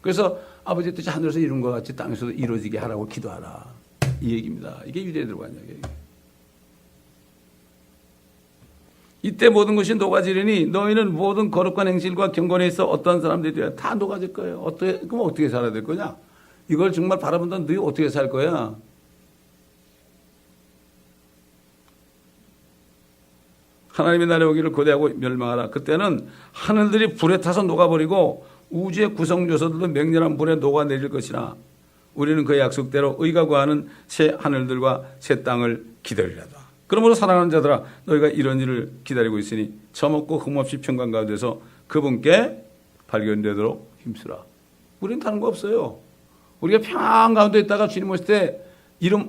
그래서 아버지 뜻이 하늘에서 이룬 것 같이 땅에서도 이루어지게 하라고 기도하라, 이 얘기입니다. 이게 유대에 들어간 얘기예요. 이때 모든 것이 녹아지리니 너희는 모든 거룩한 행실과 경건에 있어 어떤 사람들이 다 녹아질 거예요. 그럼 어떻게 살아야 될 거냐? 이걸 정말 바라본다면 너희 어떻게 살 거야? 하나님의 날에 오기를 고대하고 멸망하라. 그때는 하늘들이 불에 타서 녹아버리고 우주의 구성 요소들도 맹렬한 불에 녹아내릴 것이나 우리는 그 약속대로 의가 구하는 새 하늘들과 새 땅을 기다리려다. 그러므로 사랑하는 자들아, 너희가 이런 일을 기다리고 있으니 처먹고 흠없이 평강 가운데서 그분께 발견되도록 힘쓰라. 우리는 다른 거 없어요. 우리가 평안 가운데 있다가 주님 오실 때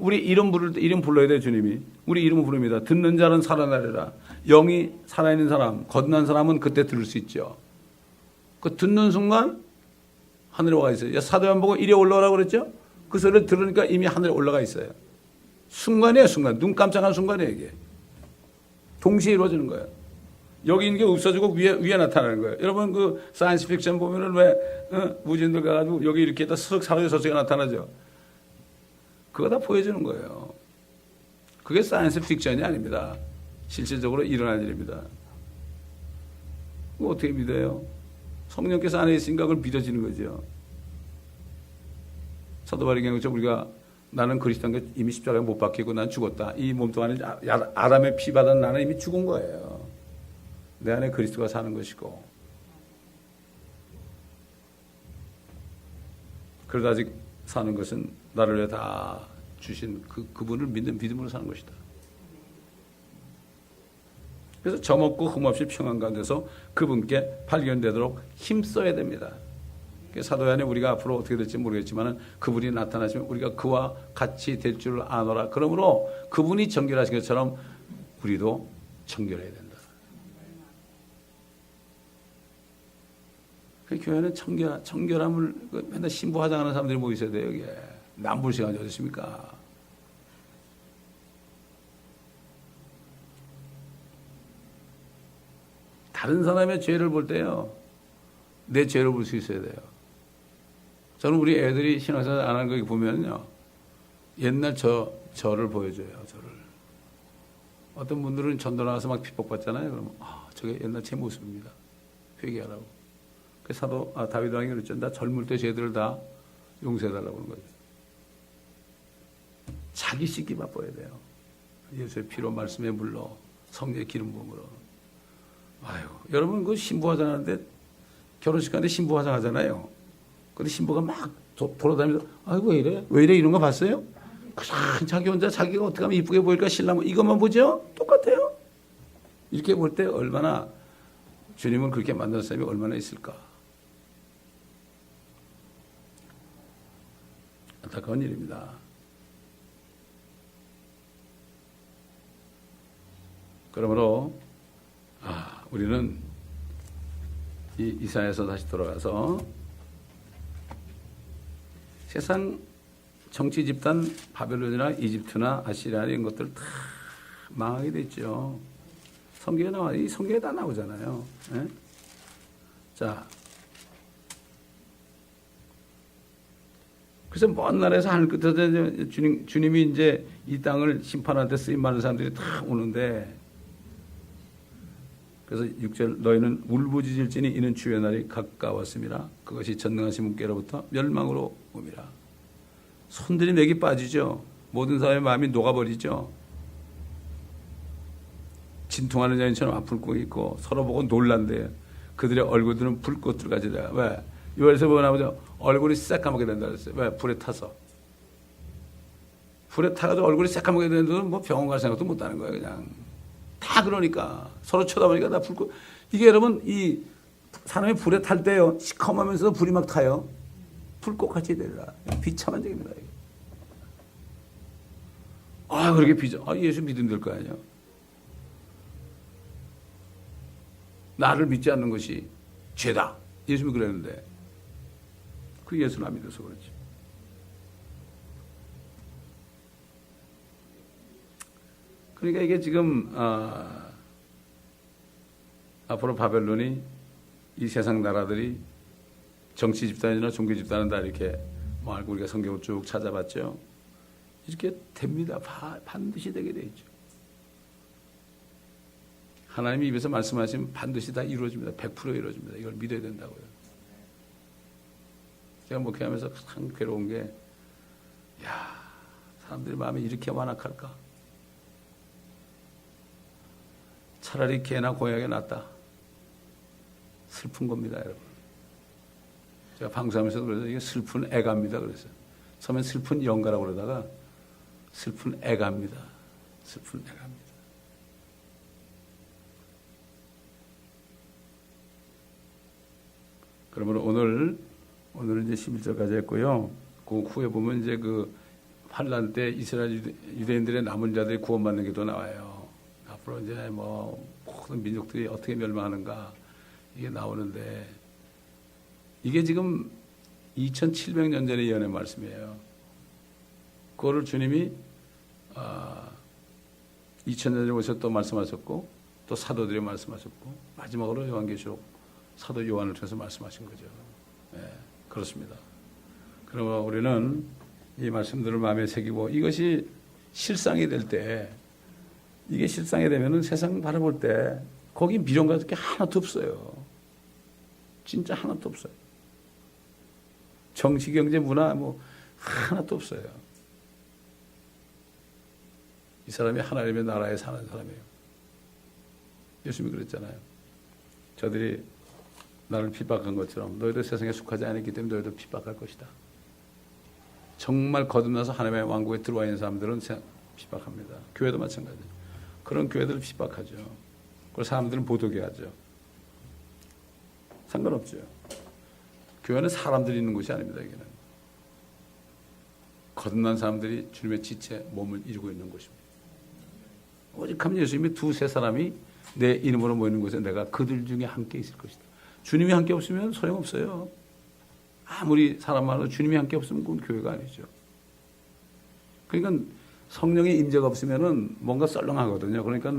우리 이름 부를 때 이름 불러야 돼요. 주님이 우리 이름을 부릅니다. 듣는 자는 살아나리라. 영이 살아있는 사람, 거듭난 사람은 그때 들을 수 있죠. 그 듣는 순간 하늘에 와 있어요. 사도 요한 보고 이리 올라오라고 그랬죠. 그 소리를 들으니까 이미 하늘에 올라가 있어요. 순간이에요, 순간. 눈 깜짝한 순간이에요, 이게. 동시에 이루어지는 거예요. 여기 있는 게 없어지고 위에 나타나는 거예요. 여러분, 그 사이언스 픽션 보면은 왜 무진들 가가지고 여기 이렇게 딱 쓱 사라져서 저쪽에 나타나죠. 그거 다 보여주는 거예요. 그게 사이언스 픽션이 아닙니다. 실질적으로 일어난 일입니다. 그거 어떻게 믿어요? 성령께서 안에 있으니까 그걸 믿어지는 거죠. 사도 바울이 얘기한 우리가 나는 그리스도인 게 이미 십자가에 못 박히고 난 죽었다. 이 몸뚱 안에 아담의 피 받은 나는 이미 죽은 거예요. 내 안에 그리스도가 사는 것이고. 그래도 아직 사는 것은 나를 위해 다 주신 그분을 믿는 믿음으로 사는 것이다. 그래서 저먹고 흠없이 평안 가운데서 그분께 발견되도록 힘써야 됩니다. 사도 안에 우리가 앞으로 어떻게 될지 모르겠지만 그분이 나타나시면 우리가 그와 같이 될 줄 아노라. 그러므로 그분이 정결하신 것처럼 우리도 정결해야 된다. 그 교회는 정결함을 맨날 신부 화장하는 사람들이 뭐 있어야 돼요. 여기에. 남불 시간이 어디 있습니까? 다른 사람의 죄를 볼 때요, 내 죄를 볼 수 있어야 돼요. 저는 우리 애들이 신앙생활 안 하는 거 보면요, 옛날 저를 보여줘요. 저를. 어떤 분들은 전도 나와서 막 핍박받잖아요. 그러면 저게 옛날 제 모습입니다. 회개하라고. 그 사도 다윗 왕이 그랬죠. 나 젊을 때 죄들을 다 용서해달라고 하는 거죠. 자기 씻기 바빠야 돼요. 예수의 피로 말씀의 물로 성령의 기름 부음으로. 아유, 여러분 그 신부 화장하는데 결혼식 하는데 신부 화장하잖아요. 근데 신부가 막 돌아다니면서 아이고 왜 이래? 왜 이래? 이런 거 봤어요? 그냥 자기 혼자 자기가 어떻게 하면 이쁘게 보일까 신랑 이것만 보죠? 똑같아요. 이렇게 볼 때 얼마나 주님을 그렇게 만든 사람이 얼마나 있을까? 안타까운 일입니다. 그러므로 우리는 이 이사야에서 다시 돌아가서 세상 정치 집단 바벨론이나 이집트나 아시리아 이런 것들 다 망하게 됐죠. 성경에 나와, 이 성경에 다 나오잖아요. 네? 자, 그래서 먼 나라에서 하늘 끝에서 주님이 이제 이 땅을 심판하는데 쓰임 많은 사람들이 다 오는데, 그래서 6절 너희는 울부짖을지니 이는 주의 날이 가까웠습니다. 그것이 전능하신 분께로부터 멸망으로 옵니다. 손들이 맥이 빠지죠. 모든 사람의 마음이 녹아버리죠. 진통하는 여인처럼 아플 거 있고 서로 보고 놀란대요. 그들의 얼굴들은 불꽃들 가지라. 왜? 6월에서 보면 얼굴이 새까맣게 된다 그랬어요. 왜? 불에 타서. 불에 타가지고 얼굴이 새까맣게 되는 데는 뭐 병원 갈 생각도 못 하는 거예요. 그냥 다 그러니까 서로 쳐다보니까 다 불꽃. 이게 여러분 이 사람이 불에 탈 때요 시커매면서 불이 막 타요. 불꽃같이 되리라. 비참한 적입니다. 아 그렇게 비죠. 아 예수 믿으면 될 거 아니에요. 나를 믿지 않는 것이 죄다. 예수님이 그랬는데 그 예수를 안 믿어서 그렇지. 그러니까 이게 지금 앞으로 바벨론이 이 세상 나라들이 정치 집단이나 종교 집단은 다 이렇게 뭐 알고 우리가 성경을 쭉 찾아봤죠. 이렇게 됩니다. 반드시 되게 돼 있죠. 하나님이 입에서 말씀하시면 반드시 다 이루어집니다. 100% 이루어집니다. 이걸 믿어야 된다고요. 제가 목회하면서 참 괴로운 게, 야, 사람들의 마음이 이렇게 완악할까? 차라리 개나 고양이가 낫다. 슬픈 겁니다, 여러분. 제가 방송하면서도 그래서 이게 슬픈 애가입니다. 그래서 처음엔 슬픈 영가라고 그러다가 슬픈 애가입니다. 슬픈 애가입니다. 그러면 오늘은 이제 11절까지 했고요. 그 후에 보면 이제 그 환란 때 이스라엘 유대인들의 남은 자들이 구원받는 게 또 나와요. 앞으로 이제 뭐 모든 민족들이 어떻게 멸망하는가 이게 나오는데 이게 지금 2700년 전에 예언의 말씀이에요. 그거를 주님이 2000년 전에 오셔서 또 말씀하셨고 또 사도들이 말씀하셨고 마지막으로 요한계시록 사도 요한을 통해서 말씀하신 거죠. 네, 그렇습니다. 그러면 우리는 이 말씀들을 마음에 새기고 이것이 실상이 될 때, 이게 실상이 되면은 세상 바라볼 때 거기 미련 같은 게 하나도 없어요. 진짜 하나도 없어요. 정치, 경제, 문화 뭐 하나도 없어요. 이 사람이 하나님의 나라에 사는 사람이에요. 예수님이 그랬잖아요. 저들이 나를 핍박한 것처럼 너희도 세상에 속하지 않았기 때문에 너희도 핍박할 것이다. 정말 거듭나서 하나님의 왕국에 들어와 있는 사람들은 핍박합니다. 교회도 마찬가지예요. 그런 교회들을 핍박하죠. 그리고 사람들은 보도게 하죠. 상관없죠. 교회는 사람들이 있는 곳이 아닙니다. 여기는 거듭난 사람들이 주님의 지체 몸을 이루고 있는 곳입니다. 오직하면 예수님이 두세 사람이 내 이름으로 모이는 곳에 내가 그들 중에 함께 있을 것이다. 주님이 함께 없으면 소용없어요. 아무리 사람 많아도 주님이 함께 없으면 그건 교회가 아니죠. 그러니까 성령의 임재가 없으면은 뭔가 썰렁하거든요. 그러니까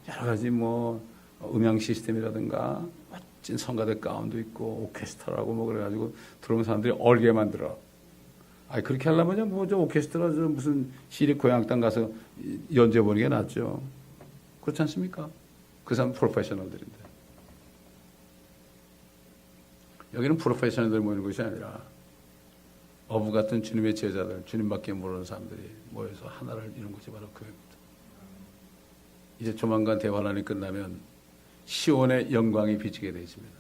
여러 가지 뭐 음향 시스템이라든가 멋진 성가대 가운도 있고 오케스트라라고 뭐 그래가지고 들어오는 사람들이 얼게 만들어. 아 그렇게 하려면요 뭐 저 오케스트라 저 무슨 시립 고향 땅 가서 연주해 보는 게 낫죠. 그렇지 않습니까? 그 사람 프로페셔널들인데. 여기는 프로페셔널들 모이는 것이 아니라 어부 같은 주님의 제자들, 주님밖에 모르는 사람들이 모여서 하나를 이룬 것이 바로 교회입니다. 이제 조만간 대환란이 끝나면 시온의 영광이 비치게 되어 있습니다.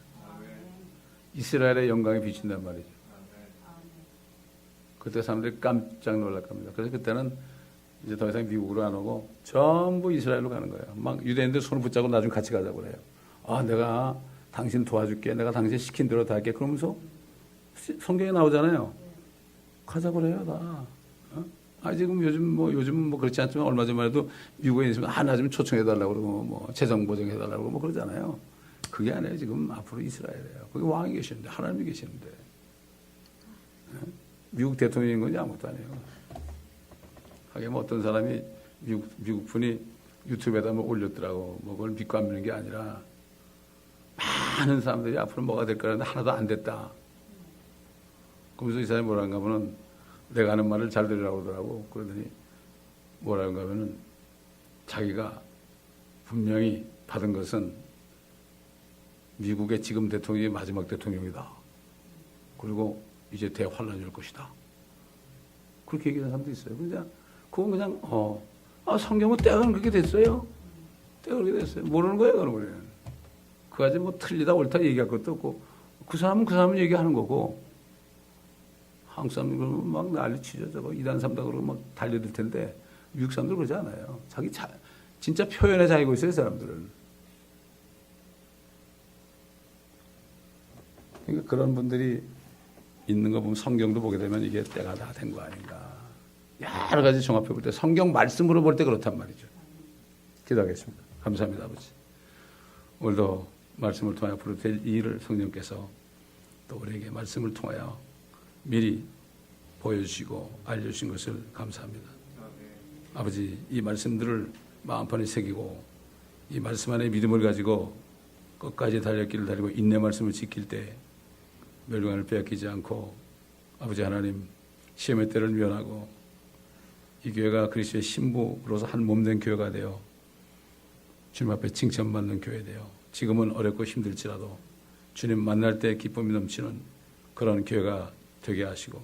이스라엘의 영광이 비친단 말이죠. 그때 사람들이 깜짝 놀랄 겁니다. 그래서 그때는 이제 더 이상 미국으로 안 오고 전부 이스라엘로 가는 거예요. 막 유대인들 손을 붙잡고 나중에 같이 가자고 그래요. 아, 내가 당신 도와줄게. 내가 당신 시킨 대로 다 할게. 그러면서 성경에 나오잖아요. 가자고 그래요, 다. 아, 지금 요즘 그렇지 않지만 얼마 전만 해도 미국에 있으면 나 좀 초청해달라고 그러고 뭐 재정 보정해달라고 그러고 뭐 그러잖아요. 그게 아니에요. 지금 앞으로 이스라엘이에요. 거기 왕이 계시는데, 하나님이 계시는데. 미국 대통령인 건지 아무것도 아니에요. 하긴 뭐 어떤 사람이 미국 분이 유튜브에다 뭐 올렸더라고. 뭐 그걸 믿고 안 믿는 게 아니라 많은 사람들이 앞으로 뭐가 될 거라는데 하나도 안 됐다. 그러면서 이 사람이 뭐라는가 하면은 내가 하는 말을 잘 들으라고 하더라고. 그러더니 뭐라고 하면은 자기가 분명히 받은 것은 미국의 지금 대통령이 마지막 대통령이다. 그리고 이제 대환란이 올 것이다. 그렇게 얘기하는 사람도 있어요. 그냥 그건 그냥 성경은 때가 그렇게 됐어요. 때가 그렇게 됐어요. 모르는 거예요, 그런 거는. 그까지 뭐 틀리다 옳다 얘기할 것도 없고 그 사람은 얘기하는 거고 한국 사람들 그러면 막 난리치죠. 저거 2단 3단 그러고 막 달려들 텐데 미국 사람들 그러지 않아요. 진짜 표현에 자유가 있어요, 사람들은. 그러니까 그런 분들이 있는 거 보면 성경도 보게 되면 이게 때가 다 된 거 아닌가. 여러 가지 종합해 볼 때 성경 말씀으로 볼 때 그렇단 말이죠. 기도하겠습니다. 감사합니다, 아버지. 오늘도 말씀을 통하여 부르될 일을 성령께서 또 우리에게 말씀을 통하여 미리 보여주시고 알려주신 것을 감사합니다. 아버지, 이 말씀들을 마음판에 새기고 이 말씀 안에 믿음을 가지고 끝까지 달렸기를 달리고 인내 말씀을 지킬 때 멸류관을 빼앗기지 않고 아버지 하나님 시험의 때를 면하고 이 교회가 그리스도의 신부로서 한 몸된 교회가 되어 주님 앞에 칭찬받는 교회 되어 지금은 어렵고 힘들지라도 주님 만날 때 기쁨이 넘치는 그런 교회가 되게 하시고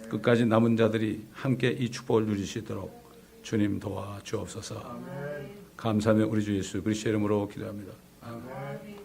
끝까지 남은 자들이 함께 이 축복을 누릴 수 있도록 주님 도와 주옵소서. 감사하며 우리 주 예수 그리스도의 이름으로 기도합니다. 아멘.